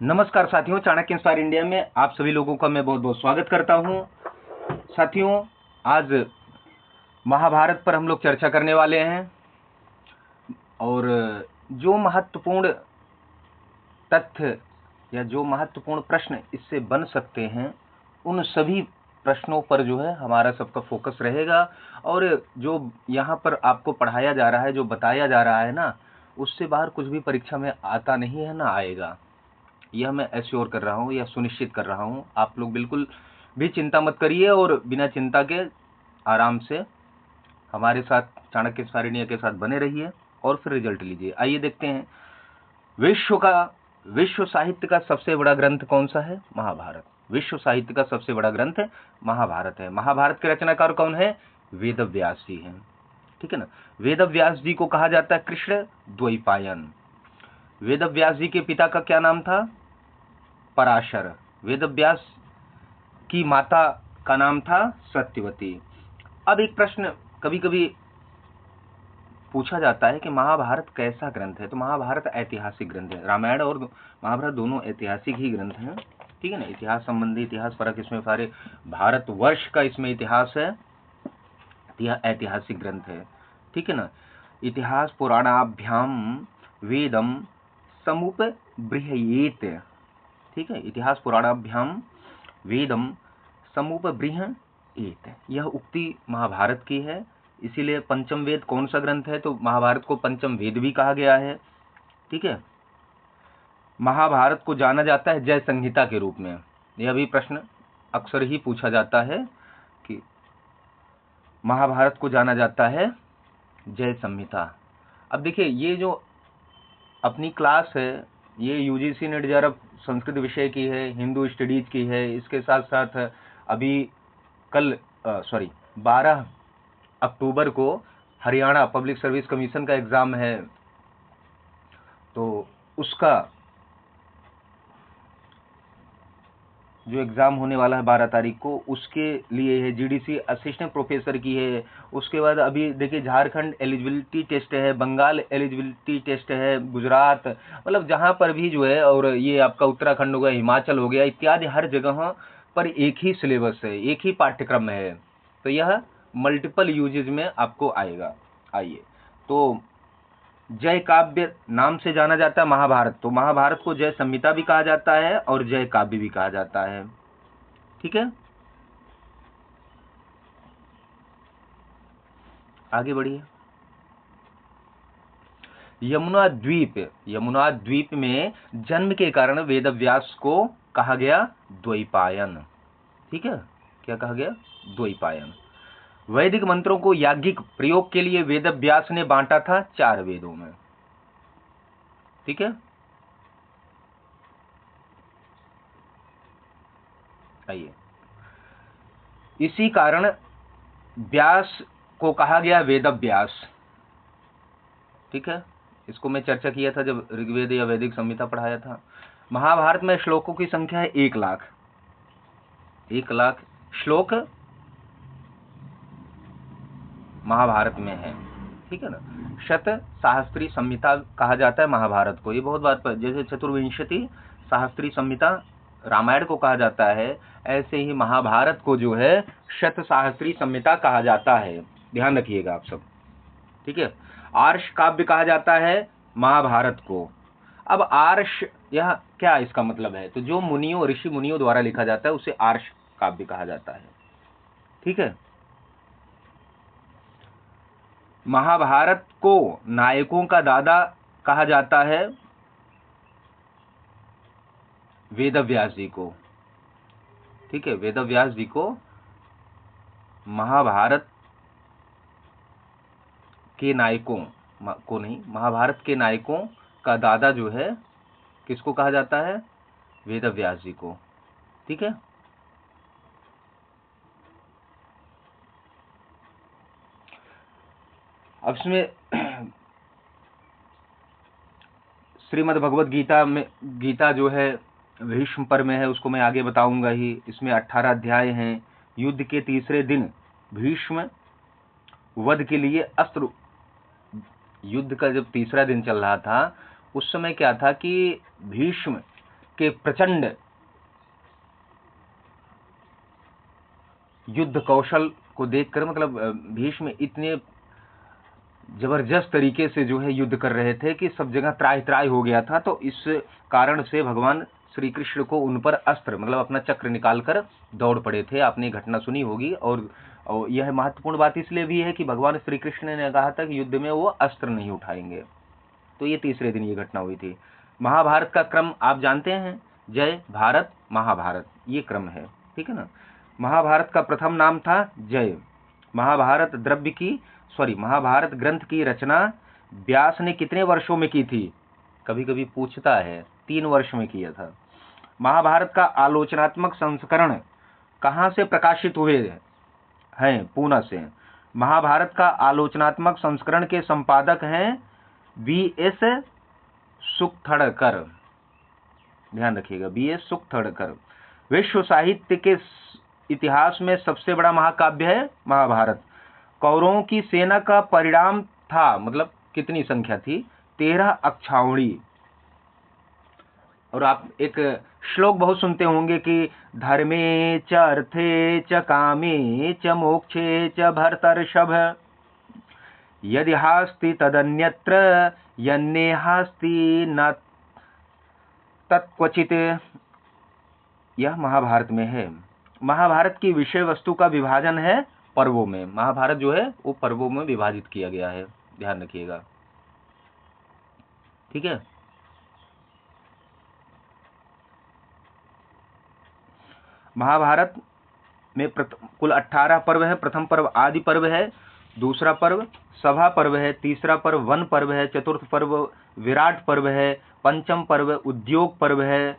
नमस्कार साथियों, Chanakya inspire India में आप सभी लोगों का मैं बहुत बहुत स्वागत करता हूं। साथियों, आज महाभारत पर हम लोग चर्चा करने वाले हैं और जो महत्वपूर्ण तथ्य या जो महत्वपूर्ण प्रश्न इससे बन सकते हैं, उन सभी प्रश्नों पर जो है हमारा सबका फोकस रहेगा। और जो यहाँ पर आपको पढ़ाया जा रहा है, जो बताया जा रहा है ना, उससे बाहर कुछ भी परीक्षा में आता नहीं है, ना आएगा। यह मैं एश्योर कर रहा हूँ, यह सुनिश्चित कर रहा हूँ। आप लोग बिल्कुल भी चिंता मत करिए और बिना चिंता के आराम से हमारे साथ चाणक्य इंस्पायर इंडिया के साथ बने रहिए और फिर रिजल्ट लीजिए। आइए देखते हैं, विश्व साहित्य का सबसे बड़ा ग्रंथ कौन सा है? महाभारत। विश्व साहित्य का सबसे बड़ा ग्रंथ महाभारत है। महाभारत के रचनाकार कौन है? वेद व्यास जी हैं, ठीक है ना। वेद व्यास जी को कहा जाता है कृष्ण द्वैपायन। वेद व्यास जी के पिता का क्या नाम था? पराशर। वेद व्यास की माता का नाम था सत्यवती। अब एक प्रश्न कभी कभी पूछा जाता है कि महाभारत कैसा ग्रंथ है? तो महाभारत ऐतिहासिक ग्रंथ है। रामायण और महाभारत दोनों ऐतिहासिक ही ग्रंथ हैं, ठीक है ना। इतिहास संबंधी, इतिहास परक इसमें सारे भारतवर्ष का इसमें इतिहास है, यह ऐतिहासिक ग्रंथ है, ठीक है ना। इतिहास पुराणाभ्याम वेदम समुपबृहयेत, ठीक है। इतिहास पुराणाभ्याम वेदम समुपबृहयेत, यह उक्ति महाभारत की है। इसीलिए पंचम वेद कौन सा ग्रंथ है? तो महाभारत को पंचम वेद भी कहा गया है, ठीक है। महाभारत को जाना जाता है जय संहिता के रूप में। यह भी प्रश्न अक्सर ही पूछा जाता है कि महाभारत को जाना जाता है जय संहिता। अब देखिए, ये जो अपनी क्लास है, ये यूजीसी नेट जेआरएफ संस्कृत विषय की है, हिंदू स्टडीज की है। इसके साथ साथ अभी कल 12 अक्टूबर को हरियाणा पब्लिक सर्विस कमीशन का एग्जाम है, तो उसका जो एग्जाम होने वाला है 12 तारीख को, उसके लिए है। जीडीसी असिस्टेंट प्रोफेसर की है। उसके बाद अभी देखिए, झारखंड एलिजिबिलिटी टेस्ट है, बंगाल एलिजिबिलिटी टेस्ट है, गुजरात, मतलब जहां पर भी जो है, और ये आपका उत्तराखंड हो गया, हिमाचल हो गया इत्यादि, हर जगह पर एक ही सिलेबस है, एक ही पाठ्यक्रम है। तो यह मल्टीपल यूजेज में आपको आएगा। आइए, तो जय काव्य नाम से जाना जाता है महाभारत। तो महाभारत को जय संहिता भी कहा जाता है और जय काव्य भी कहा जाता है, ठीक है। आगे बढ़िए। यमुना द्वीप में जन्म के कारण वेदव्यास को कहा गया द्वैपायन, ठीक है। क्या कहा गया? द्वैपायन। वैदिक मंत्रों को याज्ञिक प्रयोग के लिए वेदव्यास ने बांटा था 4 वेदों में, ठीक है। आइए, इसी कारण व्यास को कहा गया वेदव्यास, ठीक है। इसको मैं चर्चा किया था जब ऋग्वेद या वैदिक संहिता पढ़ाया था। महाभारत में श्लोकों की संख्या है 1 लाख। 1 लाख श्लोक महाभारत में है, ठीक है ना। शत सहस्त्री संहिता कहा जाता है महाभारत को। ये बहुत बात पर, जैसे चतुर्विंशति सहस्त्री संहिता रामायण को कहा जाता है, ऐसे ही महाभारत को जो है शत सहस्त्री संहिता कहा जाता है। ध्यान रखिएगा आप सब, ठीक है। आर्ष काव्य कहा जाता है महाभारत को। अब आर्ष, यह क्या इसका मतलब है? तो जो मुनियों, ऋषि मुनियों द्वारा लिखा जाता है उसे आर्ष काव्य कहा जाता है, ठीक है। महाभारत को नायकों का दादा कहा जाता है वेदव्यास जी को, ठीक है। वेदव्यास जी को महाभारत के नायकों को नहीं, महाभारत के नायकों का दादा जो है किसको कहा जाता है? वेदव्यास जी को, ठीक है। अब इसमें श्रीमद् भगवत गीता में, गीता जो है भीष्म पर में है, उसको मैं आगे बताऊंगा ही। इसमें 18 अध्याय हैं। युद्ध के तीसरे दिन भीष्म वध के लिए अस्त्र, युद्ध का जब तीसरा दिन चल रहा था, उस समय क्या था कि भीष्म के प्रचंड युद्ध कौशल को देखकर, मतलब भीष्म इतने जबरदस्त तरीके से जो है युद्ध कर रहे थे कि सब जगह त्राहि त्राहि हो गया था। तो इस कारण से भगवान श्री कृष्ण को उन पर अस्त्र, मतलब अपना चक्र निकालकर दौड़ पड़े थे। आपने घटना सुनी होगी। और यह महत्वपूर्ण बात इसलिए भी है कि भगवान श्री कृष्ण ने कहा था कि युद्ध में वो अस्त्र नहीं उठाएंगे। तो ये तीसरे दिन ये घटना हुई थी। महाभारत का क्रम आप जानते हैं, जय, भारत, महाभारत, ये क्रम है, ठीक है ना। महाभारत का प्रथम नाम था जय। महाभारत महाभारत ग्रंथ की रचना व्यास ने कितने वर्षों में की थी? कभी कभी पूछता है, 3 वर्ष में किया था। महाभारत का आलोचनात्मक संस्करण कहाँ से प्रकाशित हुए हैं? पूना से। महाभारत का आलोचनात्मक संस्करण के संपादक हैं B.S. सुखथड़कर, ध्यान रखिएगा, B.S. सुखथड़कर। विश्व साहित्य के इतिहास में सबसे बड़ा महाकाव्य है महाभारत। कौरवों की सेना का परिणाम था, मतलब कितनी संख्या थी? 13 अक्षौहिणी। और आप एक श्लोक बहुत सुनते होंगे कि धर्मे च अर्थे च कामे च मोक्षे च भरतर्षभ, यदि हास्ति तदन्यत्र यन्ने हास्ति न तत्क्वचित। यह महाभारत में है। महाभारत की विषय वस्तु का विभाजन है पर्वों में। महाभारत जो है वो पर्वों में विभाजित किया गया है, ध्यान रखिएगा, ठीक है। महाभारत में कुल 18 पर्व है। प्रथम पर्व आदि पर्व है, दूसरा पर्व सभा पर्व है, तीसरा पर्व वन पर्व है, चतुर्थ पर्व विराट पर्व है, पंचम पर्व उद्योग पर्व है।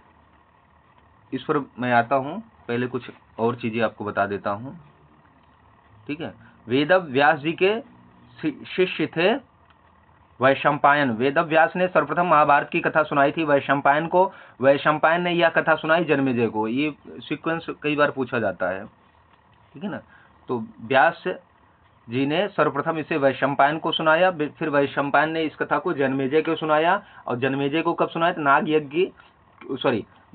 इस पर मैं आता हूं, पहले कुछ और चीजें आपको बता देता हूं, ठीक है। वेद व्यास जी के शिष्य थे वैशंपायन। वेद व्यास ने सर्वप्रथम महाभारत की कथा सुनाई थी वैशंपायन को। वैशंपायन ने यह कथा सुनाई जन्मेजय को। ये सीक्वेंस कई बार पूछा जाता है, ठीक है ना। तो व्यास जी ने सर्वप्रथम इसे वैशंपायन को सुनाया, फिर वैशंपायन ने इस कथा को जन्मेजय को सुनाया। और जन्मेजय को कब सुनाया? नाग यज्ञ,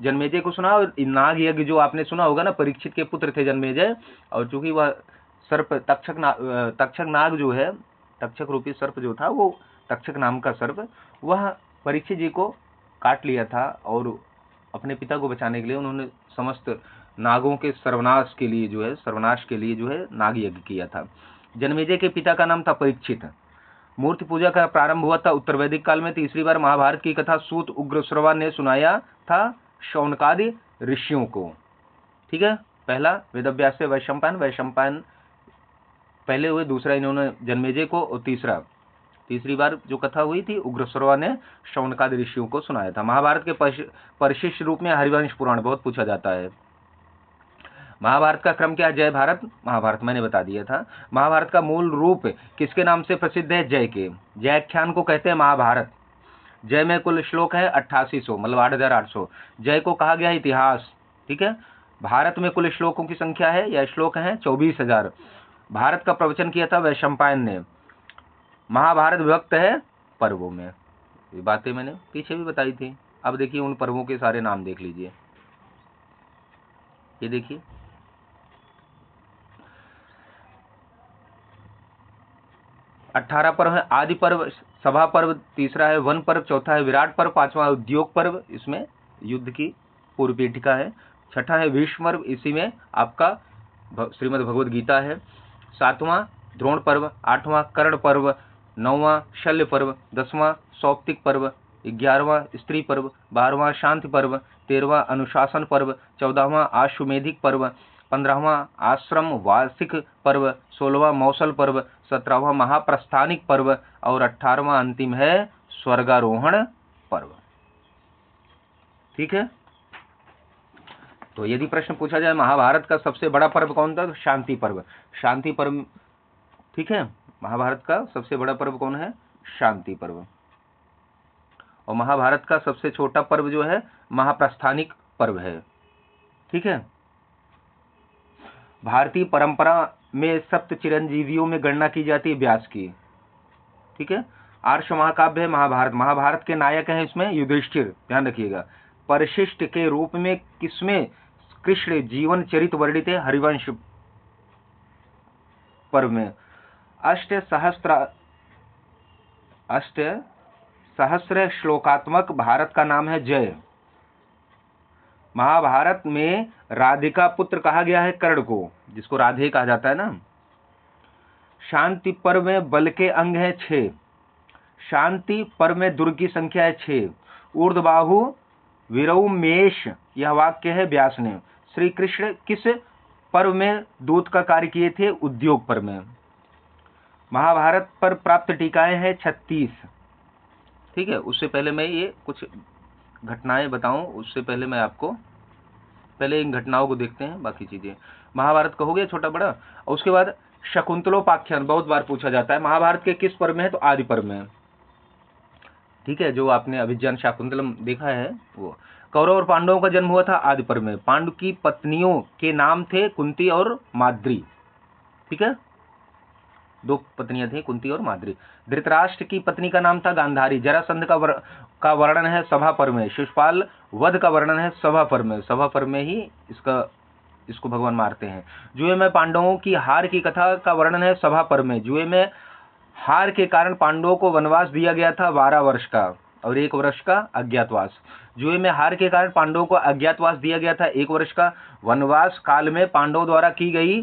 जन्मेजय को सुना। और नाग यज्ञ जो आपने सुना होगा ना, परीक्षित के पुत्र थे जन्मेजय। और चूंकि वह सर्प तक्षक नाग जो है, तक्षक रूपी सर्प जो था, वो तक्षक नाम का सर्प, वह परीक्षित जी को काट लिया था। और अपने पिता को बचाने के लिए उन्होंने समस्त नागों के सर्वनाश के लिए जो है नाग यज्ञ किया था। जन्मेजय के पिता का नाम था परीक्षित। मूर्ति पूजा का प्रारंभ हुआ था उत्तर वैदिक काल में। तीसरी बार महाभारत की कथा सूत उग्रश्रवा ने सुनाया था शौनकादि ऋषियों को, ठीक है। पहला वेदव्यास से वैशंपायन पहले हुए, दूसरा इन्होंने जन्मेजय को, और तीसरी बार जो कथा हुई थी उग्रश्रवा ने शौनकादि ऋषियों को सुनाया था। महाभारत के परिशिष्ट रूप में हरिवंश पुराण बहुत पूछा जाता है। महाभारत का क्रम क्या है? जय, भारत, महाभारत, मैंने बता दिया था। महाभारत का मूल रूप किसके नाम से प्रसिद्ध है? जय के। जयाख्यान को कहते हैं महाभारत। जय में कुल श्लोक है 8800, मतलब 8800। जय को कहा गया इतिहास, ठीक है। भारत में कुल श्लोकों की संख्या है या श्लोक है 24,000। भारत का प्रवचन किया था वैशंपायन ने। महाभारत विभक्त है पर्वों में। ये बातें मैंने पीछे भी बताई थी। अब देखिए उन पर्वों के सारे नाम देख लीजिए। ये देखिए, 18 पर्व है। आदि पर्व, सभा पर्व, तीसरा है वन पर्व, चौथा है विराट पर्व, पांचवा उद्योग पर्व, इसमें युद्ध की पूर्व पीठिका है। छठा है भीष्म पर्व, इसी में आपका श्रीमद् भगवद गीता है। सातवां द्रोण पर्व, आठवां कर्ण पर्व, नौवां शल्य पर्व, 10वां सौप्तिक पर्व, 11वां स्त्री पर्व, 12वां शांति पर्व, 13वां अनुशासन पर्व, 14वां आश्वमेधिक पर्व, 15वां आश्रम वार्षिक पर्व, 16वां मौसल पर्व, 17वां महाप्रस्थानिक पर्व और 18वां अंतिम है स्वर्गारोहण पर्व, ठीक है। तो यदि प्रश्न पूछा जाए महाभारत का सबसे बड़ा पर्व कौन था, तो शांति पर्व। शांति पर्व, ठीक है। महाभारत का सबसे बड़ा पर्व कौन है? शांति पर्व। और महाभारत का सबसे छोटा पर्व जो है महाप्रस्थानिक पर्व है, ठीक है। भारतीय परंपरा में सप्त चिरंजीवियों में गणना की जाती है व्यास की, ठीक है। आर्ष महाकाव्य है महाभारत। महाभारत के नायक हैं इसमें युधिष्ठिर, ध्यान रखिएगा। परिशिष्ट के रूप में किसमें कृष्ण जीवन चरित वर्णित है? हरिवंश पर्व में। अष्ट सहस्र श्लोकात्मक भारत का नाम है जय। महाभारत में राधिका पुत्र कहा गया है कर्ण को, जिसको राधे कहा जाता है ना। शांति पर्व में बल के अंग है 6। शांति पर्व में दुर्ग की संख्या है 6। ऊर्ध्वबाहु वीरौमेश, यह वाक्य है व्यास ने। श्री कृष्ण किस पर्व में दूत का कार्य किए थे? उद्योग पर्व में। महाभारत पर प्राप्त टीकाएं हैं 36। ठीक है, उससे पहले मैं ये कुछ घटनाएं बताऊं, उससे पहले मैं आपको पहले इन घटनाओं को देखते हैं, बाकी चीजें। महाभारत कहोगे छोटा बड़ा। और उसके बाद शकुंतलोपाख्यान बहुत बार पूछा जाता है। महाभारत के किस पर्व में है? तो आदि पर्व में। ठीक है, जो आपने अभिज्ञान शाकुंतलम देखा है वो। कौरव और पांडवों का जन्म हुआ था आदि पर्व में। पांडु की पत्नियों के नाम थे कुंती और माद्री। ठीक है, 2 पत्नियां थी, कुंती और माद्री। धृतराष्ट्र की पत्नी का नाम था गांधारी। जरासंध का वर्णन है सभा पर्व में। शिशुपाल वध का वर्णन है सभा पर्व में। सभा पर्व में ही इसको भगवान मारते हैं। जुए में पांडवों की हार की कथा का वर्णन है सभा पर्व में। जुए में हार के कारण पांडवों को वनवास दिया गया था 12 वर्ष का और 1 वर्ष का अज्ञातवास। जुए में हार के कारण पांडवों को अज्ञातवास दिया गया था 1 वर्ष का। वनवास काल में पांडवों द्वारा की गई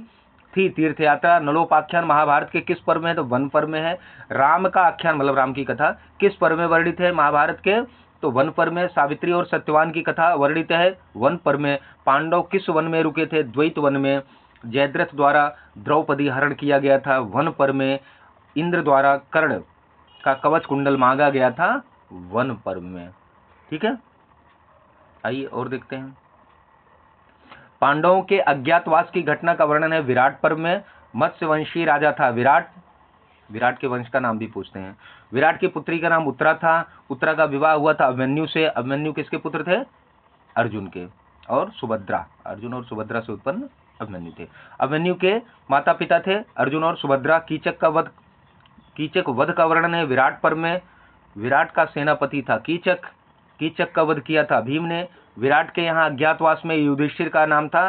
थी तीर्थ यात्रा। नलोपाख्यान महाभारत के किस पर्व में है? तो वन पर्व में है। राम का आख्यान मतलब राम की कथा किस पर्व में वर्णित है? महाभारत के तो वन पर्व में। सावित्री और सत्यवान की कथा वर्णित है वन पर्व में। पांडव किस वन में रुके थे? द्वैत वन में। जयद्रथ द्वारा द्रौपदी हरण किया गया था वन पर्व में। इंद्र द्वारा कर्ण का कवच कुंडल मांगा गया था वन पर्व में। ठीक है, आइए और देखते हैं। पांडवों के अज्ञातवास की घटना का वर्णन है विराट पर्व में। मत्स्यवंशी राजा था विराट के वंश का नाम भी पूछते हैं। विराट की पुत्री का नाम उत्तरा था। उत्तरा का विवाह हुआ था अभिमन्यु से। अभिमन्यु किसके पुत्र थे? अर्जुन के। और सुभद्रा, अर्जुन और सुभद्रा से उत्पन्न अभिमन्यु थे। अभिमन्यु के माता पिता थे अर्जुन और सुभद्रा। कीचक वध का वर्णन है विराट पर्व में। विराट का सेनापति था कीचक का वध किया था भीम ने। विराट के यहाँ अज्ञातवास में युधिष्ठिर का नाम था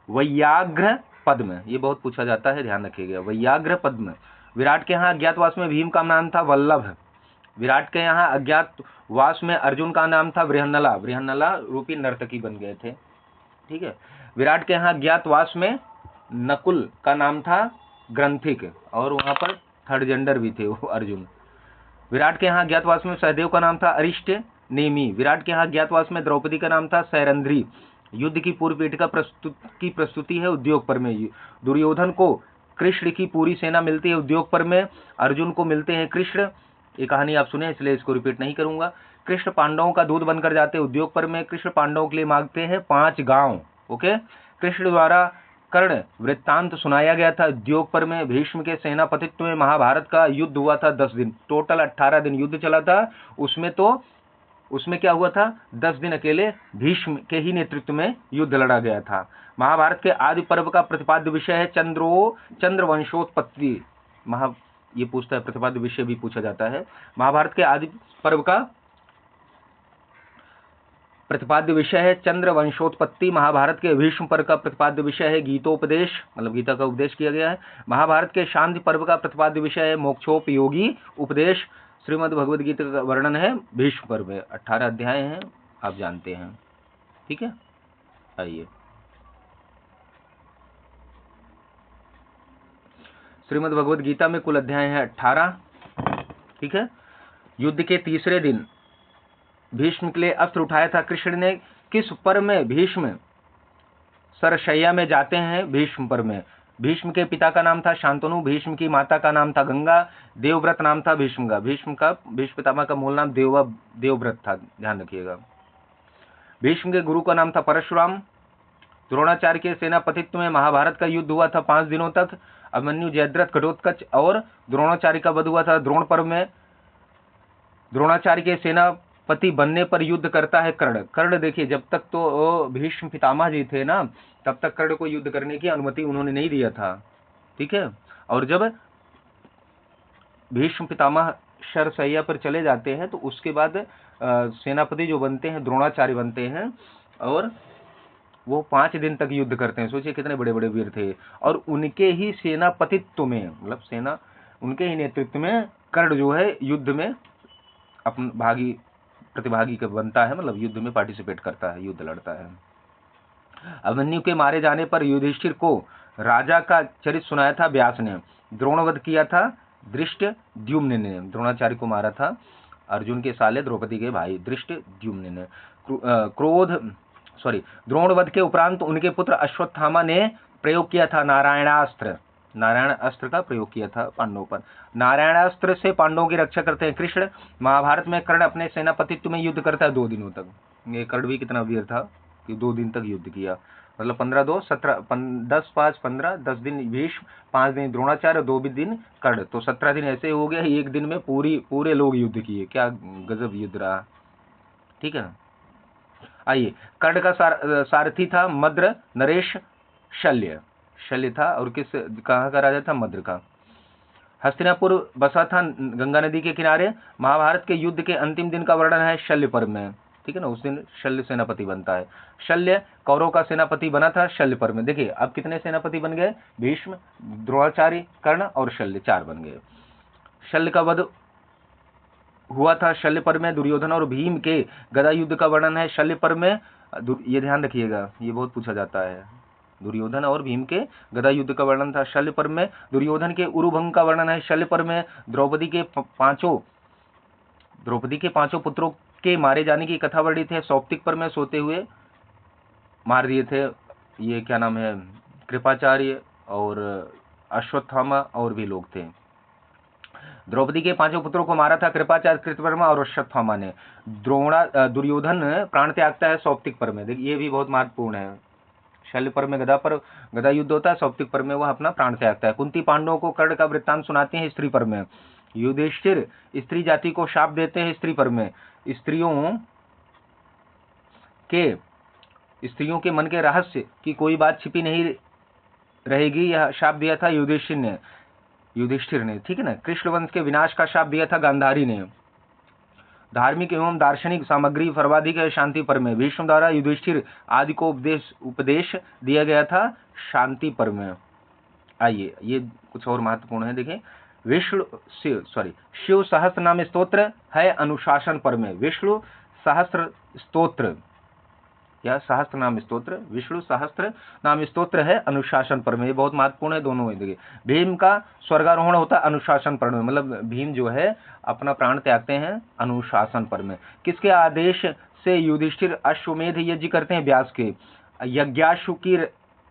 वैयाघ्र पद्म। ये बहुत पूछा जाता है, ध्यान रखिएगा, वैयाघ्र पद्म। विराट के यहाँ अज्ञातवास में भीम का नाम था वल्लभ। विराट के यहाँ अज्ञातवास में अर्जुन का नाम था बृहन्नला रूपी नर्तकी बन गए थे। ठीक है, विराट के यहाँ अज्ञातवास में नकुल का नाम था ग्रंथिक और वहां पर थर्ड जेंडर भी थे वो अर्जुन। विराट के यहाँ अज्ञातवास में सहदेव का नाम था अरिष्ट नेमी। विराट के यहाँ अज्ञातवास में द्रौपदी का नाम था सैरंध्री। युद्ध की पूर्व पीठिका की प्रस्तुति है उद्योग पर्व में। दुर्योधन को कृष्ण की पूरी सेना मिलती है उद्योग पर्व में। अर्जुन को मिलते हैं कृष्ण। ये कहानी आप सुने इसलिए इसको रिपीट नहीं करूंगा। कृष्ण पांडवों का दूध बनकर जाते हैं उद्योग पर्व में। कृष्ण पांडवों के लिए मांगते हैं 5 गांव। ओके, कृष्ण द्वारा कर्ण वृत्तांत सुनाया गया था उद्योग पर्व में। भीष्म के सेनापतित्व में महाभारत का युद्ध हुआ था 10 दिन। टोटल 18 दिन युद्ध चला था। उसमें क्या हुआ था? 10 दिन अकेले भीष्म के ही नेतृत्व में युद्ध लड़ा गया था। महाभारत के आदि पर्व का प्रतिपाद्य विषय है चंद्रवंशोत्पत्ति। ये पूछता है, प्रतिपाद्य विषय भी पूछा जाता है। महाभारत के आदि पर्व का प्रतिपाद्य विषय है चंद्रवंशोत्पत्ति। महाभारत के भीष्म पर्व का प्रतिपाद्य विषय है गीतोपदेश, मतलब गीता का उपदेश किया गया है। महाभारत के शांति पर्व का प्रतिपाद्य विषय है मोक्षोपयोगी उपदेश। श्रीमद् भगवद गीता का वर्णन है भीष्म पर्व में। 18 अध्याय हैं, आप जानते हैं। ठीक है, आइए श्रीमद् भगवद गीता में कुल अध्याय है 18। ठीक है, युद्ध के तीसरे दिन भीष्म के लिए अस्त्र उठाया था कृष्ण ने। किस पर्व में भीष्म सरशैया में जाते हैं? भीष्म पर्व में। भीष्म के पिता का नाम था शांतनु। भीष्म की माता का नाम था गंगा। देवव्रत नाम था भीष्म का। भीष्म पितामह का मूल नाम देवव्रत था, ध्यान रखिएगा। भीष्म के गुरु का नाम था परशुराम। द्रोणाचार्य के सेनापतित्व में महाभारत का युद्ध हुआ था 5 दिनों तक। अभिमन्यु, जयद्रथ, घटोत्कच और द्रोणाचार्य का वध हुआ था द्रोण पर्व में। द्रोणाचार्य के सेनापति बनने पर युद्ध करता है कर्ण देखिए, जब तक तो भीष्म पितामह जी थे ना, तब तक कर्ण को युद्ध करने की अनुमति उन्होंने नहीं दिया था। ठीक है, और जब भीष्म पितामह शरशैया पर चले जाते हैं तो उसके बाद सेनापति जो बनते हैं द्रोणाचार्य बनते हैं, और वो 5 दिन तक युद्ध करते हैं। सोचिए कितने बड़े बड़े वीर थे, और उनके ही सेनापतित्व में, मतलब सेना उनके ही नेतृत्व में कर्ण जो है युद्ध में अपन प्रतिभागी बनता है, मतलब युद्ध में पार्टिसिपेट करता है, युद्ध लड़ता है। अभिमन्यु के मारे जाने पर युधिष्ठिर को राजा का चरित्र सुनाया था व्यास ने। द्रोणवध किया था धृष्टद्युम्न ने, द्रोणाचार्य को मारा था अर्जुन के साले द्रौपदी के भाई धृष्टद्युम्न ने। द्रोणवध के उपरांत उनके पुत्र अश्वत्थामा ने प्रयोग किया था नारायणास्त्र, नारायण अस्त्र का प्रयोग किया था पांडवों पर। नारायणास्त्र से पांडवों की रक्षा करते हैं कृष्ण। महाभारत में कर्ण अपने सेनापतित्व में युद्ध करता है 2 दिनों तक। ये कर्ण भी कितना वीर था कि 2 दिन तक युद्ध किया, मतलब 15 2 17 10 5 15 10 दिन भीष्म, 5 दिन द्रोणाचार्य, 2 दिन कर्ण, तो 17 दिन ऐसे हो गया। एक दिन में पूरे लोग युद्ध किए, क्या गजब युद्ध रहा, ठीक है। आइए, कर्ण का सारथी था मद्र नरेश शल्य था, और कहाँ का राजा था, मद्र का। हस्तिनापुर बसा था गंगा नदी के किनारे। महाभारत के युद्ध के अंतिम दिन का वर्णन है शल्य पर्व में, ठीक है ना। उस दिन शल्य सेनापति बनता है। शल्य कौरव का सेनापति बना था शल्य पर्व में। देखिए अब कितने सेनापति बन गए, भीष्म, द्रोणाचार्य, कर्ण और शल्य, 4 बन गए। शल्य का वध हुआ था शल्य पर्व में। दुर्योधन और भीम के गदा युद्ध का वर्णन है शल्य पर्व में। ये ध्यान रखिएगा, ये बहुत पूछा जाता है। दुर्योधन और भीम के गदा युद्ध का वर्णन था शल्य पर्व में। दुर्योधन के उरुभंग का वर्णन है शल्य पर्व में। द्रौपदी के पांचों पुत्रों के मारे जाने की कथा वर्णित है सौप्तिक पर्व में। सोते हुए मार दिए थे, ये क्या नाम है, कृपाचार्य और अश्वत्थामा और भी लोग थे। द्रौपदी के 5 पुत्रों को मारा था कृपाचार्य, कृतवर्मा और अश्वत्थामा ने। दुर्योधन प्राण त्यागता है सौप्तिक पर्व में। देखिए ये भी बहुत महत्वपूर्ण है। शल्य पर्व में गदा युद्ध होता है, सौप्तिक पर्व में वह अपना प्राण त्यागता है। कुंती पांडवों को कर्ण का वृत्तांत सुनाते हैं स्त्री पर्व में। युधिष्ठिर स्त्री जाति को शाप देते हैं स्त्री पर्व में। स्त्रियों के मन के रहस्य की कोई बात छिपी नहीं रहेगी, यह शाप दिया था युधिष्ठिर ने, ठीक है ना। कृष्ण वंश के विनाश का शाप दिया था गांधारी ने। धार्मिक एवं दार्शनिक सामग्री सर्वाधिक है शांति पर्व में। भीष्म द्वारा युधिष्ठिर आदि को उपदेश दिया गया था शांति पर्व में। आइए ये कुछ और महत्वपूर्ण है, देखें। शिव सहस्त्र नाम स्तोत्र है अनुशासन पर्व में। विष्णु सहस्त्र स्तोत्र या सहस्त्र नाम स्तोत्र, विष्णु सहस्त्र नाम स्तोत्र है अनुशासन पर्व में। ये बहुत महत्वपूर्ण है दोनों में। देखिए भीम का स्वर्गारोहण होता है अनुशासन पर्व में, मतलब भीम जो है अपना प्राण त्यागते हैं अनुशासन पर्व में। किसके आदेश से युधिष्ठिर अश्वमेध यज्ञ करते हैं, व्यास के। यज्ञाश्व की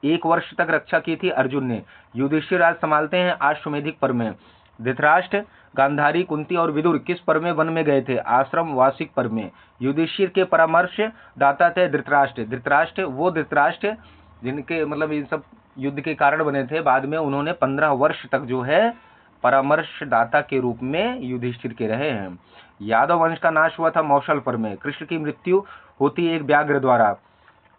1 वर्ष तक रक्षा की थी अर्जुन ने। युधिष्ठिर राज संभालते हैं अश्वमेधिक पर्व में। धृतराष्ट्र, गांधारी, कुंती और विदुर किस पर्व में वन में गए थे, आश्रम वार्षिक पर्व में। युधिष्ठिर के परामर्श दाता थे धृतराष्ट्र जिनके मतलब इन सब युद्ध के कारण बने थे। बाद में उन्होंने 15 वर्ष तक जो है परामर्शदाता के रूप में युधिष्ठिर के रहे हैं। यादव वंश का नाश हुआ था मौसल पर्व में। कृष्ण की मृत्यु होती एक व्याघ्र द्वारा।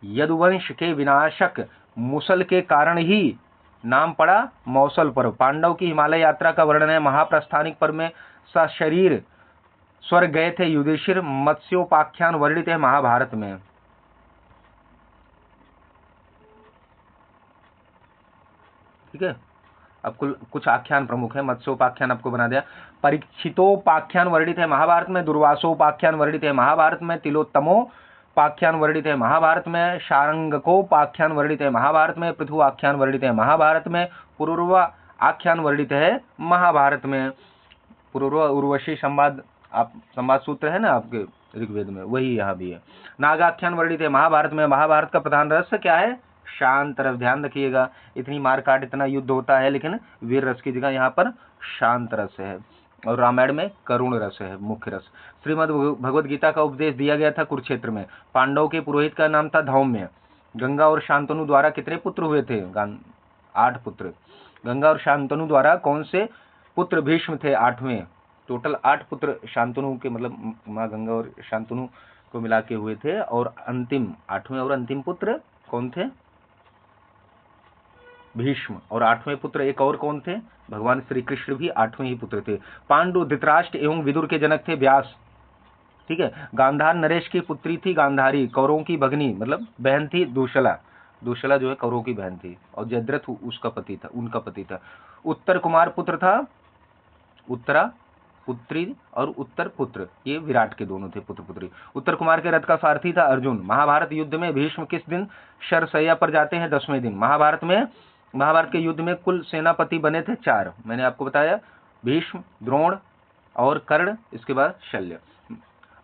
यदुवंश के विनाशक मुसल के कारण ही नाम पड़ा मौसल पर्व। पांडव की हिमालय यात्रा का वर्णन है महाप्रस्थानिक पर्व में। सशरीर स्वर्ग गए थे युधिष्ठिर, मत्स्योपाख्यान वर्णित है महाभारत में। ठीक है, अब कुछ आख्यान प्रमुख है। मत्स्योपाख्यान आपको बना दिया। परीक्षितोपाख्यान वर्णित है महाभारत में। दुर्वासोपाख्यान वर्णित है महाभारत में। तिलोत्तमोपाख्यान वर्णित है महाभारत में। शारंगकोपाख्यान वर्णित है महाभारत में। पृथु आख्यान वर्णित है महाभारत में। पुरुरवा आख्यान वर्णित है महाभारत में। पुरुरवा उर्वशी संवाद सूत्र है ना आपके ऋग्वेद में, वही यहाँ भी है। नागाख्यान वर्णित है महाभारत में। महाभारत का प्रधान रस क्या है, शांत रस। ध्यान रखिएगा, इतनी मारकाट इतना युद्ध होता है, लेकिन वीर रस की जगह यहाँ पर शांत रस है। और रामायण में करुण रस है मुख्य रस। श्रीमद् भगवद गीता का उपदेश दिया गया था कुरुक्षेत्र में। पांडव के पुरोहित का नाम था धौम्य। गंगा और शांतनु द्वारा कितने पुत्र हुए थे, 8 पुत्र। गंगा और शांतनु द्वारा कौन से पुत्र भीष्म थे, 8वें। टोटल 8 पुत्र शांतनु के, मतलब माँ गंगा और शांतनु को मिला के हुए थे। और अंतिम 8वें और अंतिम पुत्र कौन थे, भीष्म। और 8वें पुत्र एक और कौन थे, भगवान श्री कृष्ण भी 8वें ही पुत्र थे। पांडु धृतराष्ट्र एवं विदुर के जनक थे व्यास। ठीक है। गांधार नरेश की पुत्री थी गांधारी, कौरवों की भगनी मतलब बहन थी दूशला, दूशला जो है कौरवों की बहन थी, और जयद्रथ उसका पति था, उनका पति था। उत्तर कुमार पुत्र था, उत्तरा पुत्री और उत्तर पुत्र, ये विराट के दोनों थे पुत्र पुत्री। उत्तर कुमार के रथ का सारथी था अर्जुन। महाभारत युद्ध में भीष्म किस दिन शरशैया पर जाते हैं? 10वें दिन। महाभारत के युद्ध में कुल सेनापति बने थे 4, मैंने आपको बताया, भीष्म, द्रोण और कर्ण, इसके बाद शल्य।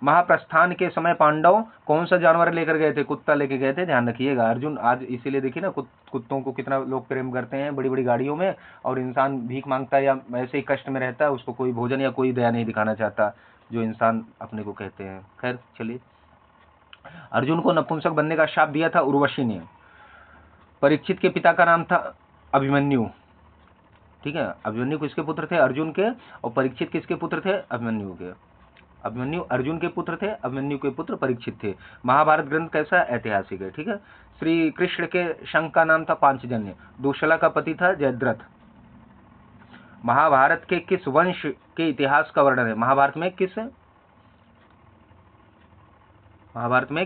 महाप्रस्थान के समय पांडव कौन सा जानवर लेकर गए थे? कुत्ता लेके गए थे, ध्यान रखिएगा। अर्जुन आज इसीलिए देखिए ना, कुत्तों को कितना लोग प्रेम करते हैं बड़ी बड़ी गाड़ियों में, और इंसान भीख मांगता है या ऐसे ही कष्ट में रहता है, उसको कोई भोजन या कोई दया नहीं दिखाना चाहता, जो इंसान अपने को कहते हैं। खैर चलिए, अर्जुन को नपुंसक बनने का शाप दिया था उर्वशी ने। परीक्षित के पिता का नाम था अभिमन्यु, ठीक है। अभिमन्यु किसके पुत्र थे? अर्जुन के। और परीक्षित किसके पुत्र थे? अभिमन्यु के। अभिमन्यु अर्जुन के पुत्र थे, अभिमन्यु के पुत्र परीक्षित थे। महाभारत ग्रंथ कैसा? ऐतिहासिक है, ठीक है। श्री कृष्ण के शंख का नाम था पांचजन्य। दूशला का पति था जयद्रथ। महाभारत के किस वंश के इतिहास का वर्णन है? महाभारत में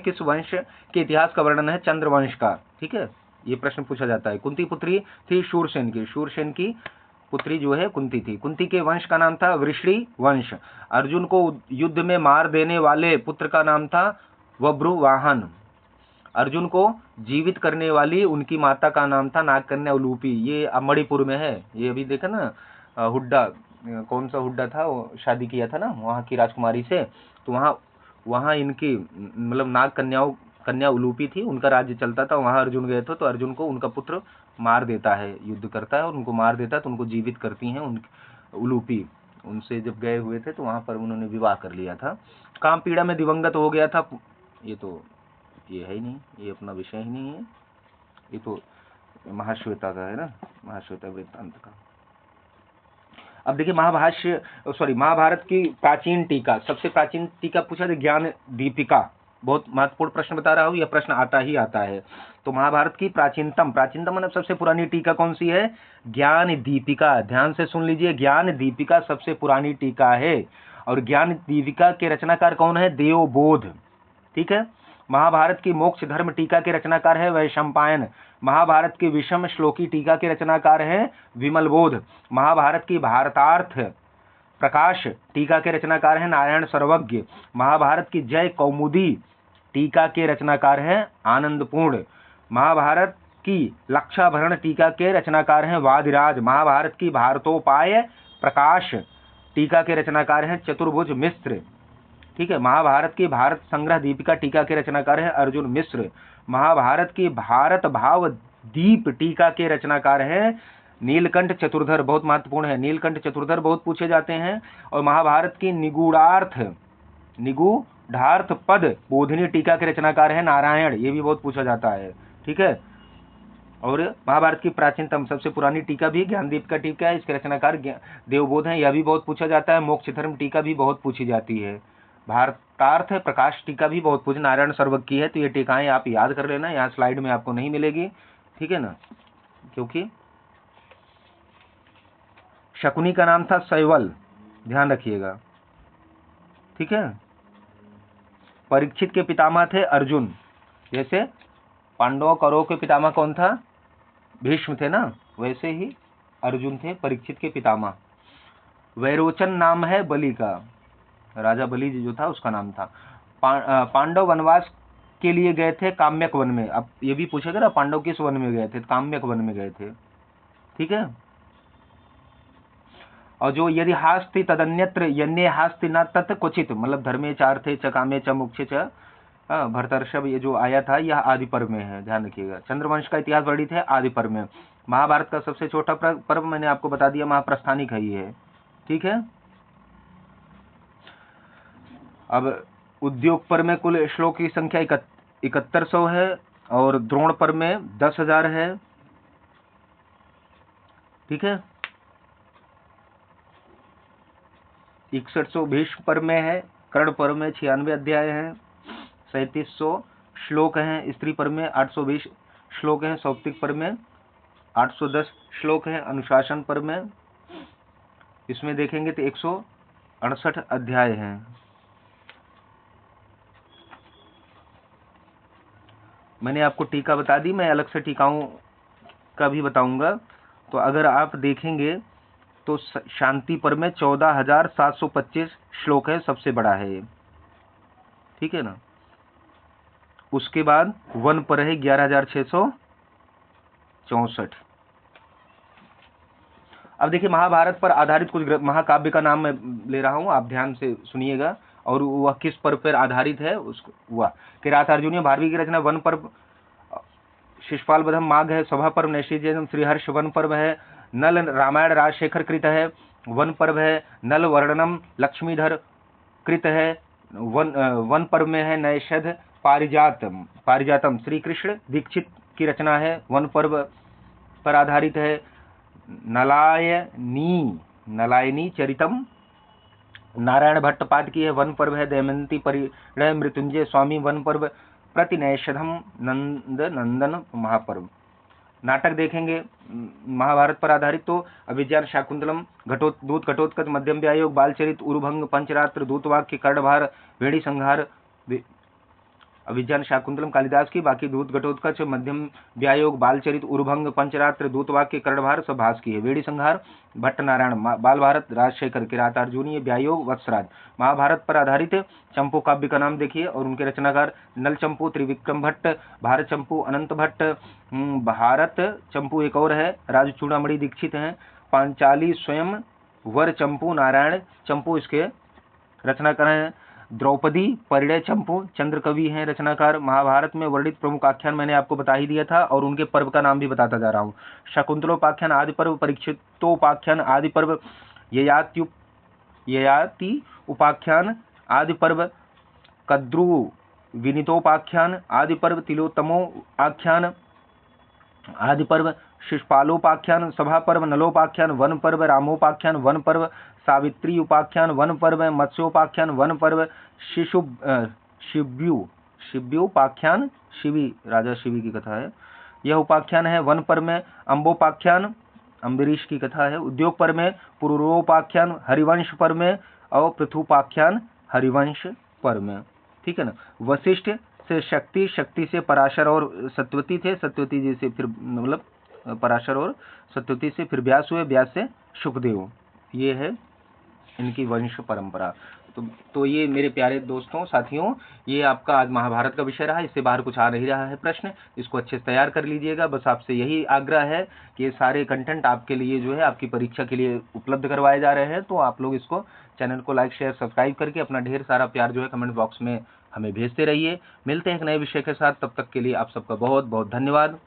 किस वंश के इतिहास का वर्णन है? चंद्रवंश का, ठीक है। ये प्रश्न पूछा जाता है। कुंती पुत्री थी शूरसेन की, शूरसेन की पुत्री जो है कुंती थी। कुंती के वंश का नाम था वृष्णि वंश। अर्जुन को युद्ध में मार देने वाले पुत्र का नाम था बभ्रुवाहन। अर्जुन को जीवित करने वाली उनकी माता का नाम था नागकन्या उलूपी। ये मणिपुर में है, ये अभी देखा ना, हुड्डा, कौन सा हुड्डा था, वो शादी किया था ना वहाँ की राजकुमारी से, तो वहाँ इनकी मतलब कन्या उलूपी थी, उनका राज्य चलता था, वहाँ अर्जुन गए थे, तो अर्जुन को उनका पुत्र मार देता है, युद्ध करता है और उनको मार देता है, तो उनको जीवित करती हैं उलूपी। उनसे जब गए हुए थे तो वहाँ पर उन्होंने विवाह कर लिया था। काम पीड़ा में दिवंगत हो गया था, ये है ही नहीं, ये अपना विषय ही नहीं है, ये तो महाश्वेता का है ना, महाश्वेता वृत्तांत का। अब देखिए महाभारत की प्राचीन टीका, सबसे प्राचीन टीका पूछा था ज्ञान दीपिका, बहुत महत्वपूर्ण प्रश्न बता रहा हूँ, यह प्रश्न आता ही आता है। तो महाभारत की प्राचीनतम मतलब सबसे पुरानी टीका कौन सी है? ज्ञान दीपिका। ध्यान से सुन लीजिए, ज्ञान दीपिका सबसे पुरानी टीका है। और ज्ञान दीपिका के रचनाकार कौन है? देवबोध, ठीक है। महाभारत की मोक्ष धर्म टीका के रचनाकार है वैशंपायन। महाभारत की विषम श्लोकी टीका के रचनाकार है विमलबोध। महाभारत की भारतार्थ प्रकाश टीका के रचनाकार है नारायण सर्वज्ञ। महाभारत की जय कौमुदी टीका के रचनाकार है आनंदपूर्ण। महाभारत की लक्षाभरण टीका के रचनाकार हैं वादिराज। महाभारत की भारतोपाय प्रकाश टीका के रचनाकार हैं चतुर्भुज मिश्र, ठीक है। महाभारत की भारत संग्रह दीपिका टीका के रचनाकार है अर्जुन मिश्र। महाभारत की भारत भाव दीप टीका के रचनाकार है नीलकंठ चतुर्धर, बहुत महत्वपूर्ण है, नीलकंठ चतुर्धर बहुत पूछे जाते हैं। और महाभारत की निगूढ़ार्थ पद बोधिनी टीका के रचनाकार है नारायण, ये भी बहुत पूछा जाता है, ठीक है। और महाभारत की प्राचीनतम सबसे पुरानी टीका भी ज्ञानदीप का टीका है, इसके रचनाकार देवबोध है, यह भी बहुत पूछा जाता है। मोक्ष धर्म टीका भी बहुत पूछी जाती है। भारतार्थ प्रकाश टीका भी बहुत पूछी नारायण सर्वज्ञ की है। तो ये टीकाएं आप याद कर लेना, यहाँ स्लाइड में आपको नहीं मिलेगी, ठीक है ना, क्योंकि शकुनी का नाम था शैवल, ध्यान रखिएगा, ठीक है। परीक्षित के पितामह थे अर्जुन, जैसे पांडवों कौरवों के पितामह कौन था? भीष्म थे ना, वैसे ही अर्जुन थे परीक्षित के पितामह। वैरोचन नाम है बलि का, राजा बलि जो था उसका नाम था। पांडव वनवास के लिए गए थे काम्यक वन में। अब ये भी पूछेगा ना पांडव किस वन में गए थे? काम्यक वन में गए थे, ठीक है। और जो यदि हास्ति तदन्यत्र यन्ये हास्ति न तत् क्वचित, मतलब धर्मे चार्थे च कामे च मोक्षे च भरतर्षभ, ये जो आया था यह आदि पर्व में है, ध्यान रखिएगा। चंद्रवंश का इतिहास वर्णित है आदि पर्व में। महाभारत का सबसे छोटा पर्व मैंने आपको बता दिया, महाप्रस्थानिक है ये, ठीक है। अब उद्योग पर्व में कुल श्लोक की संख्या 7100 है और द्रोण पर्व में 10,000 है, ठीक है। 6100 भीष्म पर्व में है। कर्ण पर्व में 96 अध्याय हैं, 3700 श्लोक हैं। स्त्री पर्व में 820 श्लोक हैं। सौप्तिक पर्व में 810 श्लोक हैं। अनुशासन पर्व में इसमें देखेंगे तो 168 अध्याय हैं। मैंने आपको टीका बता दी, मैं अलग से टीकाओं का भी बताऊंगा। तो अगर आप देखेंगे तो शांति पर्व में 14,725 श्लोक है, सबसे बड़ा है ये, ठीक है ना। उसके बाद वन पर है 11,664। अब देखिए महाभारत पर आधारित कुछ महाकाव्य का नाम मैं ले रहा हूं, आप ध्यान से सुनिएगा। और वह किस पर्व पर आधारित है उसको, वह किरातार्जुनीय भारवी की रचना वन पर्व, शिशुपाल वधम माघ है, सभा पर्व नैषधीयम श्रीहर्ष वन पर्व है, नल रामायण राजशेखर कृत है वन पर्व है, नल वर्णनम लक्ष्मीधर कृत है वन पर्व में है, नैषध पारिजातम श्री कृष्ण दीक्षित की रचना है, वन पर्व पर आधारित है। नलायनी चरितम नारायण भट्ट पाठ की है, वन पर्व है। दमयंती परिणय मृत्युंजय स्वामी वन पर्व, प्रतिनैषधम नंदन महापर्व। नाटक देखेंगे महाभारत पर आधारित तो अभिज्ञान शाकुंतलम, दूत घटोत्कच, मध्यम व्यायोग, बालचरित, उरुभंग, पंचरात्र, दूतवाक्य, कर्णभार, वेणी संहार, अभिज्ञान शाकुंतलम कालिदास की, बाकी दूत घटोत्कच, मध्यम व्यायोग, बालचरित, उरुभंग, पंचरात्र, दूतवाक्य, कर्णभार सब भास की है। वेणी संहार भट्ट नारायण, बाल भारत राजशेखर, किरातार्जुनीय व्यायोग वत्सराज। महाभारत पर आधारित चंपू काव्य का नाम देखिए और उनके रचनाकार नल चंपू त्रिविक्रम भट्ट, भारत चंपू अनंत भट्ट, भारत चंपू एक और है राजचूड़ामणि दीक्षित हैं, पांचाली स्वयं वर चंपू नारायण चंपू इसके रचनाकार हैं, द्रौपदी परिणय चंपू चंद्रकवि हैं रचनाकार। महाभारत में वर्णित प्रमुख आख्यान मैंने आपको बता ही दिया था और उनके पर्व का नाम भी बताता जा रहा हूँ। शकुंतलोपाख्यान आदि पर्व, परीक्षितोपाख्यान आदि पर्व, ययाति उपाख्यान आदि पर्व, कद्रु विनीतोपाख्यान आदि पर्व, तिलोत्तमो आख्यान आदि पर्व, शिशुपालोपाख्यान सभा पर्व, नलोपाख्यान वन पर्व, रामोपाख्यान वन पर्व, सावित्री उपाख्यान वन पर्व, मत्स्योपाख्यान वन पर्व, शिव्योपाख्यान शिवी राजा शिवी की कथा है, यह उपाख्यान है वन पर्व में। अम्बोपाख्यान अम्बरीश की कथा है। उद्योग पर्व में पुरुरोपाख्यान हरिवंश पर्व में और पृथुपाख्यान हरिवंश पर्व में, ठीक है ना। वशिष्ठ से शक्ति, शक्ति से पराशर और सत्यवती थे, सत्यवती जी से फिर मतलब पराशर और सत्यवती से फिर व्यास हुए, व्यास से सुखदेव, ये है इनकी वंश परंपरा। तो ये मेरे प्यारे दोस्तों साथियों, ये आपका आज महाभारत का विषय रहा। इससे बाहर कुछ आ नहीं रहा है प्रश्न, इसको अच्छे से तैयार कर लीजिएगा। बस आपसे यही आग्रह है कि ये सारे कंटेंट आपके लिए जो है आपकी परीक्षा के लिए उपलब्ध करवाए जा रहे हैं। तो आप लोग इसको चैनल को लाइक शेयर सब्सक्राइब करके अपना ढेर सारा प्यार जो है कमेंट बॉक्स में हमें भेजते रहिए। मिलते हैं एक नए विषय के साथ, तब तक के लिए आप सबका बहुत बहुत धन्यवाद।